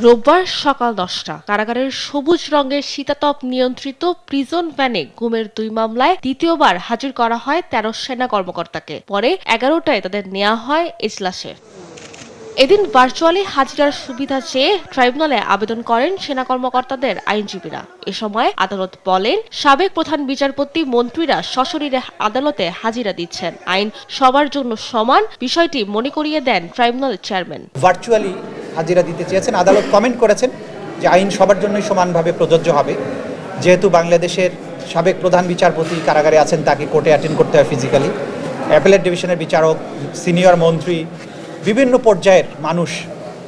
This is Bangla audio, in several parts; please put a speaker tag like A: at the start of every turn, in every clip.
A: রোববার সকাল 10টা কারাগারের সবুজ রঙের শীতাতপ নিয়ন্ত্রিত প্রিজন ভ্যানে গুমের 2 মামলায় দ্বিতীয়বার হাজির করা হয় 13 সেনা কর্মকর্তাকে। পরে 11টায় তাদের নেওয়া হয় এজলাসে। এদিন ভার্চুয়ালি হাজিরার সুবিধা চেয়ে ট্রাইব্যুনালে আবেদন করেন সেনা কর্মকর্তাদের আইনজীবীরা। এ সময় আদালত বলেন, সাবেক প্রধান বিচারপতি মন্ত্রীরা সশরীরে আদালতে হাজিরা দিচ্ছেন, আইন সবার জন্য সমান, বিষয়টি মনে করিয়ে দেন ট্রাইব্যুনাল চেয়ারম্যান।
B: ভার্চুয়ালি হাজিরা দিতে চেয়েছেন, আদালত কমেন্ট করেছেন যে আইন সবার জন্যই সমানভাবে প্রযোজ্য হবে। যেহেতু বাংলাদেশের সাবেক প্রধান বিচারপতি কারাগারে আছেন, তাকে কোর্টে অ্যাটেন্ড করতে হয় ফিজিক্যালি। অ্যাপেলেট ডিভিশনের বিচারক, সিনিয়র মন্ত্রী, বিভিন্ন পর্যায়ের মানুষ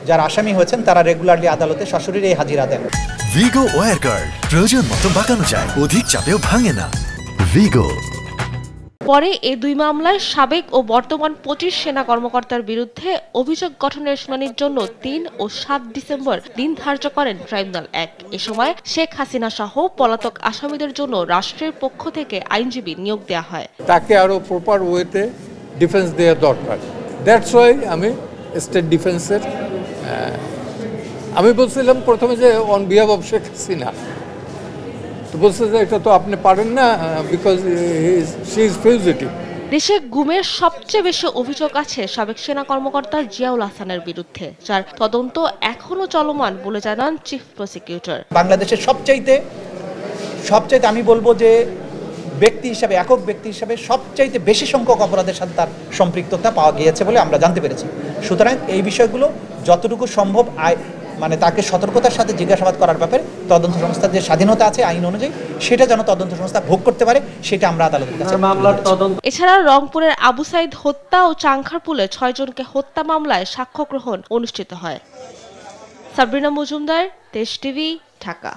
B: যারা আসামি হয়েছেন তারা রেগুলারলি আদালতে সশরীরে হাজিরা দেন।
C: ভিগো ওয়্যার গার্ড প্রয়োজন মতো বাঁকানো যায়, অধিক চাপেও ভাঙে না। ভিগো।
A: পরে এই 2 মামলায় সাবেক ও বর্তমান 25 সেনা কর্মকর্তার বিরুদ্ধে অভিযোগ গঠনের শুনানির জন্য 3 ও 7 ডিসেম্বর দিন ধার্য করেন ট্রাইব্যুনাল 1। এ সময় শেখ হাসিনা সহ পলাতক আসামিদের জন্য রাষ্ট্রের পক্ষ থেকে আইনজীবী নিয়োগ দেওয়া হয়।
D: তাকে আরো প্রপার ওয়েতে ডিফেন্স দেওয়া দরকার। দ্যাটস ওয়াই আমি স্টেট ডিফেন্সের আমি বলছিলাম প্রথমে যে on behalf of Sheikh Hasina, তো বলছে যে এটা তো আপনি পারেন না, বিকজ শি ইজ ফিউজিটিভ।
A: দেশে গুমের সবচেয়ে বেশি অভিযোগ আছে সাবেক সেনা কর্মকর্তা জিয়াউল হাসানের বিরুদ্ধে, যার তদন্ত এখনো চলমান বলে জানান চিফ প্রসিকিউটর।
B: বাংলাদেশের সবচাইতে আমি বলবো যে ব্যক্তি হিসাবে, একক ব্যক্তি হিসাবে সবচাইতে বেশি সংখ্যক অপরাধের সাথে তার সম্পৃক্ততা পাওয়া গিয়েছে বলে আমরা জানতে পেরেছি। সুতরাং এই বিষয়গুলো যতটুকু সম্ভব মানে তাকে সতর্কতার সাথে জিজ্ঞাসাবাদ করার ব্যাপারে তদন্ত সংস্থার যে স্বাধীনতা আছে আইন অনুযায়ী, সেটা যেন তদন্ত সংস্থা ভোগ করতে পারে, সেটা আমরা আদালতের কাছে।
A: এছাড়া রংপুরের আবু সাইদ হত্যা ও চাংখারপুলে 6 জনকে হত্যা মামলায় সাক্ষ্য গ্রহণ অনুষ্ঠিত হয়। সাবরিনা মজুমদার, দেশ টিভি, ঢাকা।